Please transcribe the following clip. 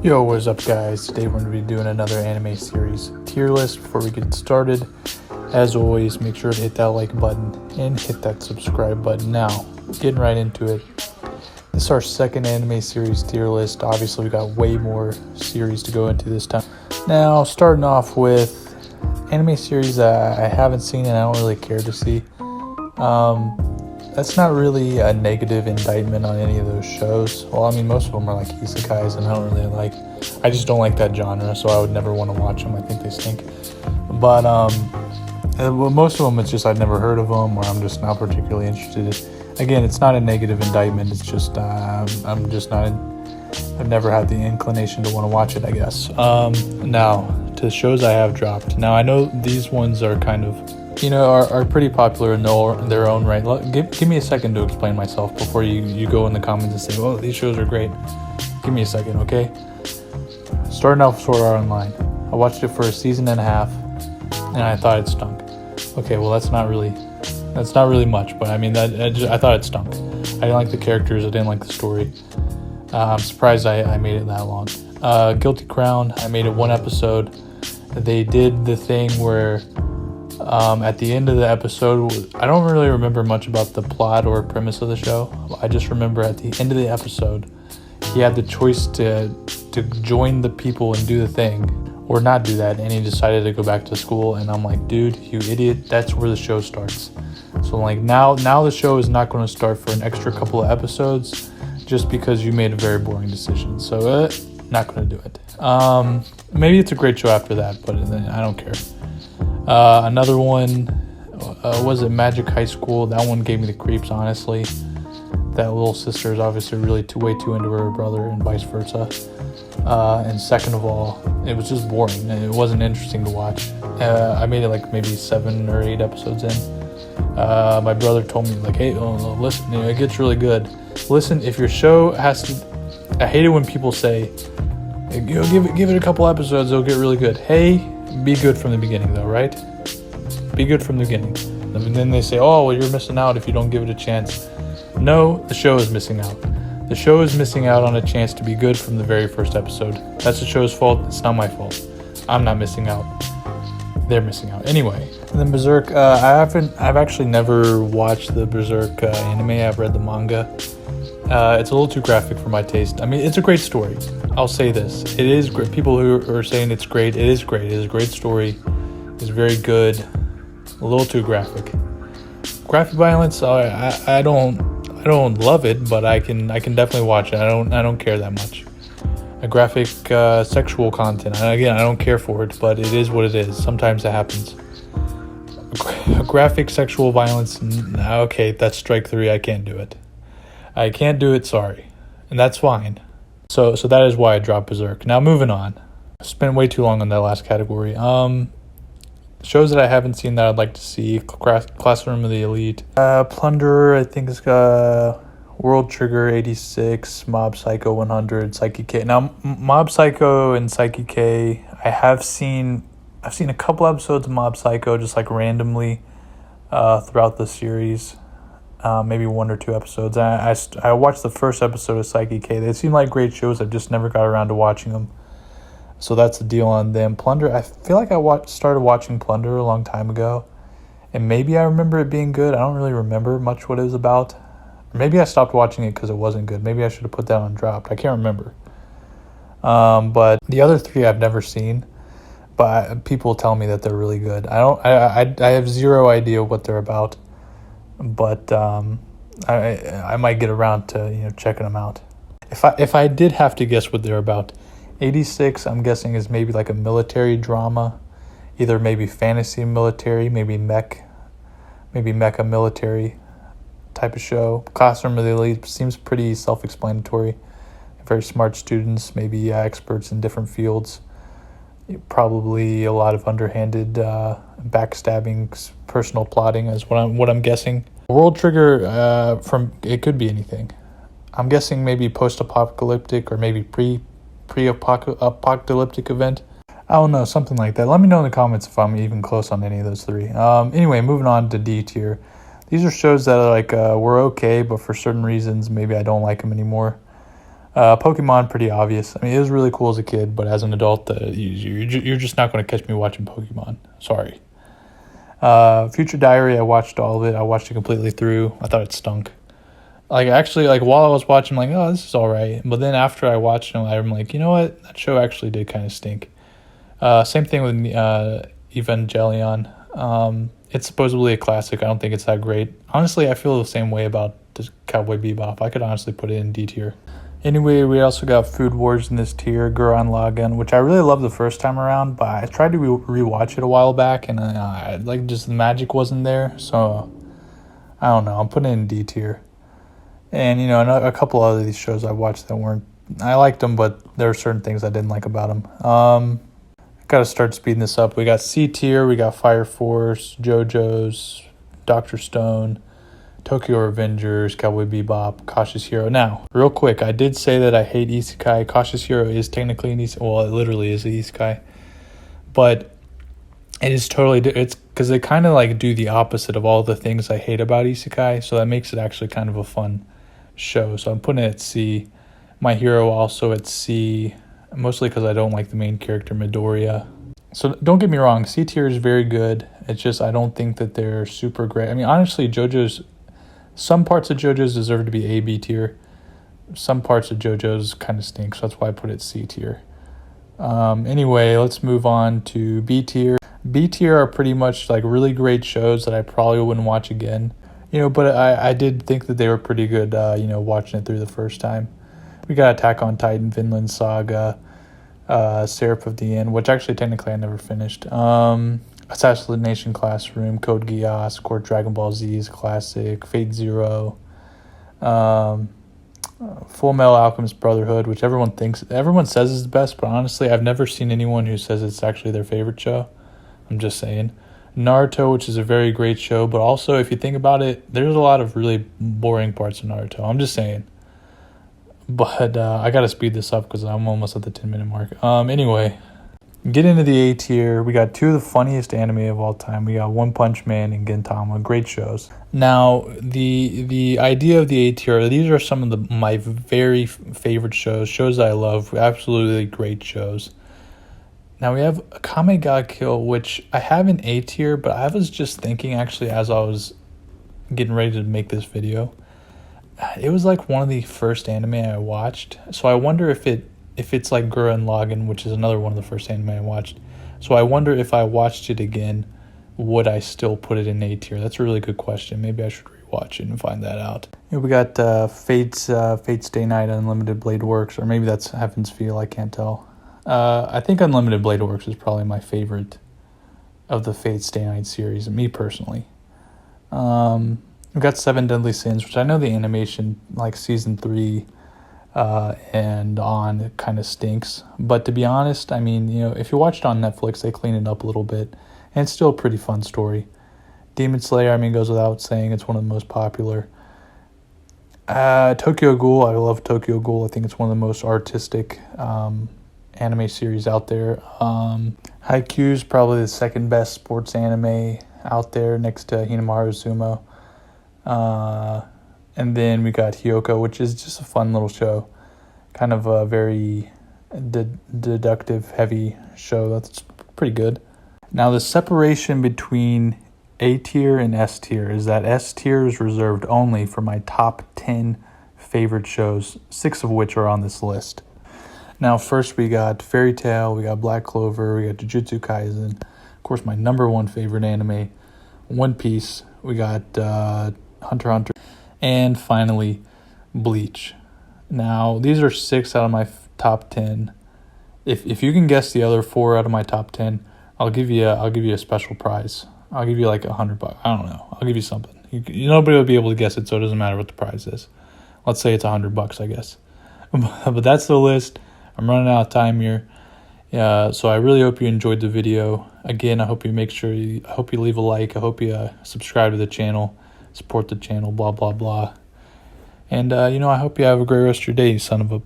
Yo, what's up guys? Today we're going to be doing another anime series tier list. Before we get started, as always, make sure to hit that like button and hit that subscribe button. Now, getting right into it. This is our second anime series tier list. Obviously, we got way more series to go into this time. Now, starting off with anime series that I haven't seen and I don't really care to see. That's not really a negative indictment on any of those shows. Well, I mean, most of them are like isekais, and I just don't like that genre, so I would never want to watch them. I think they stink. But most of them, it's just I've never heard of them, or I'm just not particularly interested. Again, it's not a negative indictment. It's just I'm just not. I've never had the inclination to want to watch it, I guess. Now to shows I have dropped. Now I know these ones are kind of, are pretty popular in their own right. Give me a second to explain myself before you go in the comments and say, "Oh, these shows are great." Give me a second, okay? Starting off with Sword Art Online. I watched it for a season and a half, and I thought it stunk. Okay, well that's not really much, but I mean I thought it stunk. I didn't like the characters. I didn't like the story. I'm surprised I made it that long. Guilty Crown. I made it one episode. They did the thing where at the end of the episode, I don't really remember much about the plot or premise of the show. I just remember at the end of the episode, he had the choice to join the people and do the thing or not do that, and he decided to go back to school. And I'm like, dude, you idiot, that's where the show starts. So like now the show is not going to start for an extra couple of episodes just because you made a very boring decision. So not going to do it. Maybe it's a great show after that, but I don't care. Another one, was it Magic High School? That one gave me the creeps, honestly. That little sister is obviously really way too into her brother and vice versa. And second of all, it was just boring. It wasn't interesting to watch. I made it like maybe 7 or 8 episodes in. My brother told me like, hey, listen, it gets really good. Listen, if your show has to, I hate it when people say, give it a couple episodes, it'll get really good. Hey, be good from the beginning though, right? Be good from the beginning. And then they say, oh, well, you're missing out if you don't give it a chance. No, the show is missing out. The show is missing out on a chance to be good from the very first episode. That's the show's fault. It's not my fault. I'm not missing out. They're missing out. Anyway, and then Berserk. I've actually never watched the Berserk anime. I've read the manga. It's a little too graphic for my taste. I mean, it's a great story. I'll say this. It is great. People who are saying it's great, it is great. It is a great story. It's very good. A little too graphic. Graphic violence, I don't love it, but I can definitely watch it. I don't care that much. A graphic sexual content. Again, I don't care for it, but it is what it is. Sometimes it happens. A graphic sexual violence. Okay, that's strike 3. I can't do it. I can't do it, sorry. And that's fine. So that is why I dropped Berserk. Now moving on. I spent way too long on that last category. Shows that I haven't seen that I'd like to see. Classroom of the Elite. Plunderer, I think it's World Trigger 86, Mob Psycho 100, Psyche K. Now Mob Psycho and Psyche K, I've seen a couple episodes of Mob Psycho just like randomly throughout the series. Maybe 1 or 2 episodes. I watched the first episode of Psyche K. They seem like great shows. I just never got around to watching them. So that's the deal on them. Plunder, I feel like I started watching Plunder a long time ago. And maybe I remember it being good. I don't really remember much what it was about. Maybe I stopped watching it because it wasn't good. Maybe I should have put that on dropped. I can't remember. But the other 3 I've never seen. But people tell me that they're really good. I have zero idea what they're about. But I might get around to checking them out. If I did have to guess what they're about, 86 I'm guessing is maybe like a military drama, either maybe fantasy military, maybe mecha military type of show. Classroom of the Elite seems pretty self-explanatory. Very smart students, maybe experts in different fields. Probably a lot of underhanded backstabbing, personal plotting is what I'm guessing. World Trigger, it could be anything. I'm guessing maybe post-apocalyptic or maybe pre-apocalyptic event. I don't know, something like that. Let me know in the comments if I'm even close on any of those 3. Anyway, moving on to D tier. These are shows that are were okay, but for certain reasons maybe I don't like them anymore. Pokemon, pretty obvious. I mean, it was really cool as a kid, but as an adult, you're just not going to catch me watching Pokemon. Sorry. Future Diary, I watched all of it. I watched it completely through. I thought it stunk. Like, actually, like, while I was watching, I'm like, oh, this is all right. But then after I watched it, I'm like, you know what? That show actually did kind of stink. Same thing with Evangelion. It's supposedly a classic. I don't think it's that great. Honestly, I feel the same way about this Cowboy Bebop. I could honestly put it in D tier. Anyway, we also got Food Wars in this tier, Gurren Lagann, which I really loved the first time around, but I tried to rewatch it a while back, and just the magic wasn't there, so I don't know. I'm putting it in D tier. And, a couple other of these shows I watched that weren't, I liked them, but there are certain things I didn't like about them. Got to start speeding this up. We got C tier, we got Fire Force, JoJo's, Dr. Stone, Tokyo Revengers, Cowboy Bebop, Cautious Hero. Now, real quick, I did say that I hate isekai. Cautious Hero is technically an isekai. Well, it literally is an isekai. But it is totally, it's because they kind of like do the opposite of all the things I hate about isekai. So that makes it actually kind of a fun show. So I'm putting it at C. My Hero also at C, mostly because I don't like the main character, Midoriya. So don't get me wrong, C tier is very good. It's just I don't think that they're super great. I mean, honestly, some parts of JoJo's deserve to be A, B tier. Some parts of JoJo's kind of stink, so that's why I put it C tier. Anyway, let's move on to B tier. B tier are pretty much like really great shows that I probably wouldn't watch again. But I did think that they were pretty good, watching it through the first time. We got Attack on Titan, Vinland Saga, Seraph of the End, which actually technically I never finished. Assassination Classroom, Code Geass, Core Dragon Ball Z is a classic, Fate Zero, Full Metal Alchemist Brotherhood, which everyone says is the best, but honestly, I've never seen anyone who says it's actually their favorite show. I'm just saying. Naruto, which is a very great show, but also, if you think about it, there's a lot of really boring parts of Naruto. I'm just saying. But I gotta speed this up because I'm almost at the 10-minute mark. Anyway, get into the A tier. We got two of the funniest anime of all time. We got One Punch Man and Gintama. Great shows. Now, the idea of the A tier, these are some of my very favorite shows that I love. Absolutely great shows. Now, we have Kame ga Kill, which I have in A tier, but I was just thinking, actually, as I was getting ready to make this video, it was like one of the first anime I watched. So I wonder if it's like Gurren Lagann, which is another one of the first anime I watched. So I wonder if I watched it again, would I still put it in A tier? That's a really good question. Maybe I should rewatch it and find that out. We got Fate's Stay Night Unlimited Blade Works, or maybe that's Heaven's Feel, I can't tell. I think Unlimited Blade Works is probably my favorite of the Fate's Stay Night series, me personally. We got Seven Deadly Sins, which I know the animation, like season 3 and on, it kind of stinks. But to be honest, I mean, if you watch it on Netflix, they clean it up a little bit, and it's still a pretty fun story. Demon Slayer, I mean, goes without saying, it's one of the most popular. Tokyo Ghoul, I love Tokyo Ghoul. I think it's one of the most artistic anime series out there. Haikyuu is probably the second best sports anime out there, next to Hinamaru Zumo. And then we got Hyoko, which is just a fun little show. Kind of a very deductive heavy show. That's pretty good. Now, the separation between A tier and S tier is that S tier is reserved only for my top 10 favorite shows, 6 of which are on this list. Now, first we got Fairy Tail, we got Black Clover, we got Jujutsu Kaisen, of course my number one favorite anime, One Piece, we got Hunter x Hunter, and finally Bleach. Now, these are 6 out of my top 10. If you can guess the other 4 out of my top 10, I'll give you a special prize. I'll give you like $100. I don't know. I'll give you something. Nobody will be able to guess it, so it doesn't matter what the prize is. Let's say it's $100, I guess. But that's the list. I'm running out of time here. So I really hope you enjoyed the video. Again, I hope you leave a like. I hope you subscribe to the channel, support the channel, blah, blah, blah. And, I hope you have a great rest of your day, you son of a